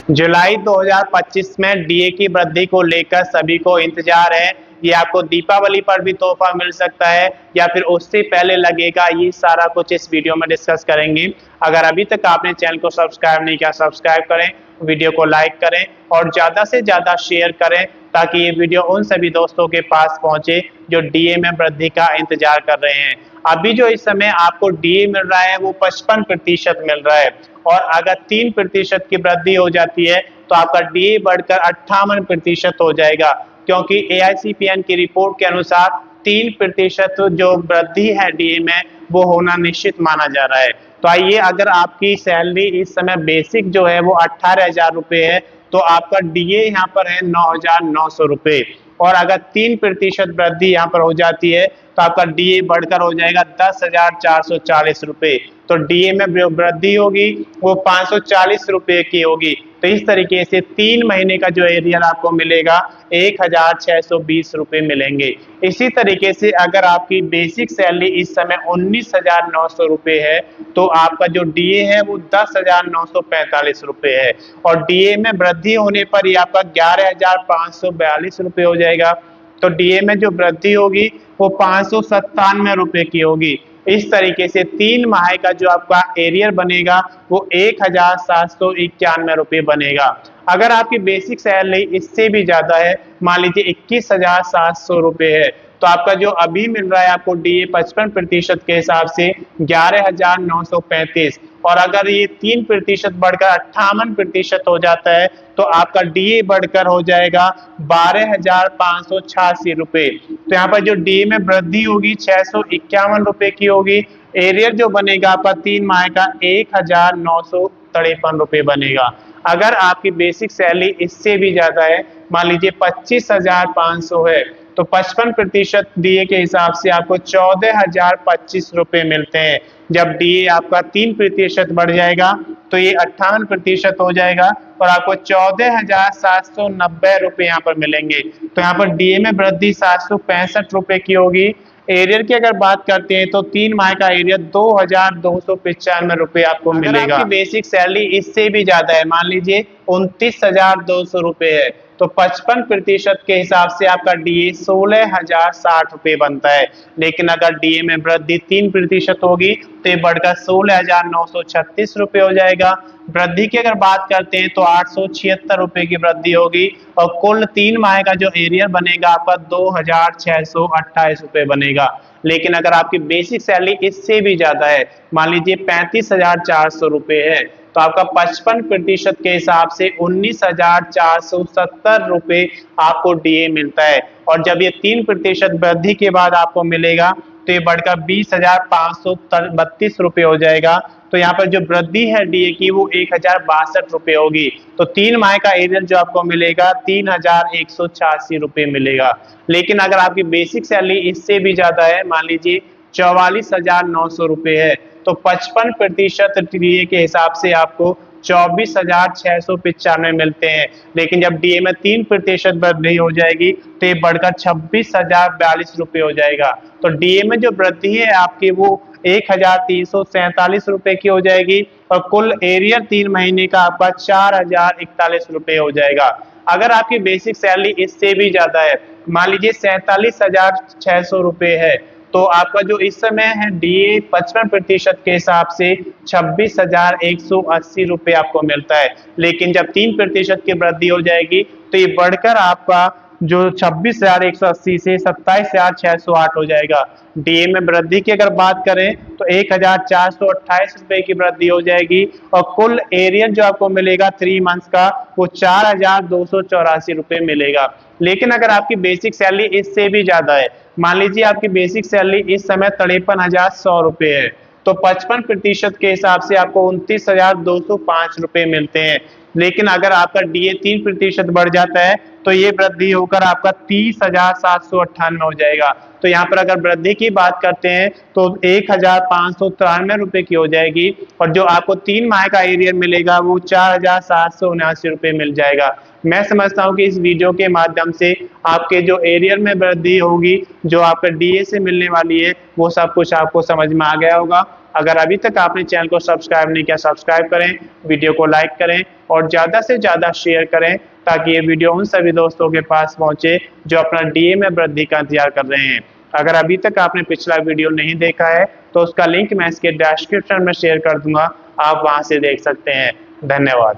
जुलाई 2025 में डीए की वृद्धि को लेकर सभी को इंतजार है। ये आपको दीपावली पर भी तोहफा मिल सकता है या फिर उससे पहले लगेगा, ये सारा कुछ इस वीडियो में डिस्कस करेंगे। अगर अभी तक आपने चैनल को सब्सक्राइब नहीं किया, सब्सक्राइब करें, वीडियो को लाइक करें और ज़्यादा से ज़्यादा शेयर करें ताकि ये वीडियो उन सभी दोस्तों के पास पहुंचे जो डीए में वृद्धि का इंतजार कर रहे हैं। अभी जो इस समय आपको डीए मिल रहा है वो 55% मिल रहा है और अगर 3% की वृद्धि हो जाती है तो आपका डीए बढ़कर 58% हो जाएगा, क्योंकि एआईसीपीएन की रिपोर्ट के अनुसार 3% जो वृद्धि है डीए में वो होना निश्चित माना जा रहा है। तो आइए, अगर आपकी सैलरी इस समय बेसिक जो है वो 18,000 रुपये है तो आपका डीए यहाँ पर है 9,900 रुपये, और अगर 3% वृद्धि यहाँ पर हो जाती है तो आपका डीए बढ़कर हो जाएगा 10,440 रुपये। तो डीए में वृद्धि होगी वो 540 रुपये की होगी। तो इस तरीके से 3 महीने का जो एरियर आपको मिलेगा 1,620 रुपये मिलेंगे। इसी तरीके से अगर आपकी बेसिक सैलरी इस समय 19,900 रुपये है तो आपका जो डीए है वो 10,945 रुपये है, और डीए में वृद्धि होने पर ही आपका 11,542 रुपये हो जाएगा। तो डीए में जो वृद्धि होगी वो 597 रुपये की होगी। इस तरीके से 3 माह का जो आपका एरियर बनेगा वो 1,791 रुपये बनेगा। अगर आपकी बेसिक सैलरी इससे भी ज्यादा है, मान लीजिए 21,700 रुपये है, तो आपका जो अभी मिल रहा है आपको डीए 55% के हिसाब से 11,935, और अगर ये 3% बढ़कर 58% हो जाता है तो आपका डीए बढ़कर हो जाएगा 12,586 रुपये। तो यहाँ पर जो डीए में वृद्धि होगी 651 रुपये की होगी। एरियर जो बनेगा आपका 3 माह का 1,953 रुपये बनेगा। अगर आपकी बेसिक सैलरी इससे भी ज्यादा है, मान लीजिए 25,500 है, तो 55% डीए के हिसाब से आपको 14,025 रुपये मिलते हैं। जब डीए आपका 3% बढ़ जाएगा तो ये 58% हो जाएगा और आपको 14,790 रुपये यहाँ पर मिलेंगे। तो यहाँ पर डीए में वृद्धि 765 रुपये की होगी। एरियर की अगर बात करते हैं तो 3 माह का एरियर 2,295 रुपये आपको मिलेगा। आपकी बेसिक सैलरी इससे भी ज्यादा है, मान लीजिए 29,200 रुपये है, तो 55% के हिसाब से आपका डीए 16,060 रुपये बनता है। लेकिन अगर डीए में वृद्धि 3% होगी तो ये बढ़कर 16,936 रुपये हो जाएगा। वृद्धि की अगर बात करते हैं तो 876 रुपये की वृद्धि होगी और कुल 3 माह का जो एरियर बनेगा आपका 2,628 रुपये बनेगा। लेकिन अगर आपकी बेसिक सैलरी इससे भी ज्यादा है, मान लीजिए 35,400 रुपये है, तो आपका 55% के हिसाब से 19,470 रुपये आपको डीए मिलता है, और जब ये 3% वृद्धि के बाद आपको मिलेगा तो ये बढ़कर 20,532 रुपये हो जाएगा। तो यहाँ पर जो वृद्धि है डीए की वो 1,062 रुपये होगी। तो 3 माह का एरियर जो आपको मिलेगा 3,186 रुपये मिलेगा। लेकिन अगर आपकी बेसिक सैलरी इससे भी ज्यादा है, मान लीजिए 44,900 रुपये है, तो 55% डीए के हिसाब से आपको 24,695 मिलते हैं। लेकिन जब डीए में 3% वृद्धि हो जाएगी तो ये बढ़कर 26,042 रुपये हो जाएगा। तो डीए में जो वृद्धि है आपकी वो 1,347 रुपये की हो जाएगी और कुल एरियर 3 महीने का आपका 4,041 रुपये हो जाएगा। अगर आपकी बेसिक सैलरी इससे भी ज्यादा है, मान लीजिए 47,600 रुपये है, तो आपका जो इस समय है डीए 55% के हिसाब से 26,180 रुपये आपको मिलता है। लेकिन जब 3% की वृद्धि हो जाएगी तो ये बढ़कर आपका जो 26,180 से 27,608 हो जाएगा। डीए में वृद्धि की अगर बात करें तो 1,428 रुपये की वृद्धि हो जाएगी और कुल एरियर जो आपको मिलेगा 3 मंथ्स का वो 4,284 रुपये मिलेगा। लेकिन अगर आपकी बेसिक सैलरी इससे भी ज्यादा है, मान लीजिए आपकी बेसिक सैलरी इस समय 53,100 रुपये है, तो 55% के हिसाब से आपको 29,205 रुपये मिलते हैं। लेकिन अगर आपका डीए 3% बढ़ जाता है तो ये वृद्धि होकर आपका 30,798 हो जाएगा। तो यहाँ पर अगर वृद्धि की बात करते हैं तो 1,593 रुपये की हो जाएगी और जो आपको 3 माह का एरियर मिलेगा वो 4,779 रुपये मिल जाएगा। मैं समझता हूँ कि इस वीडियो के माध्यम से आपके जो एरियर में वृद्धि होगी, जो आपका डीए से मिलने वाली है, वो सब कुछ आपको समझ में आ गया होगा। अगर अभी तक आपने चैनल को सब्सक्राइब नहीं किया, सब्सक्राइब करें, वीडियो को लाइक करें और ज़्यादा से ज़्यादा शेयर करें ताकि ये वीडियो उन सभी दोस्तों के पास पहुंचे जो अपना डीए में वृद्धि का इंतजार कर रहे हैं। अगर अभी तक आपने पिछला वीडियो नहीं देखा है तो उसका लिंक मैं इसके डिस्क्रिप्शन में शेयर कर दूंगा, आप वहां से देख सकते हैं। धन्यवाद।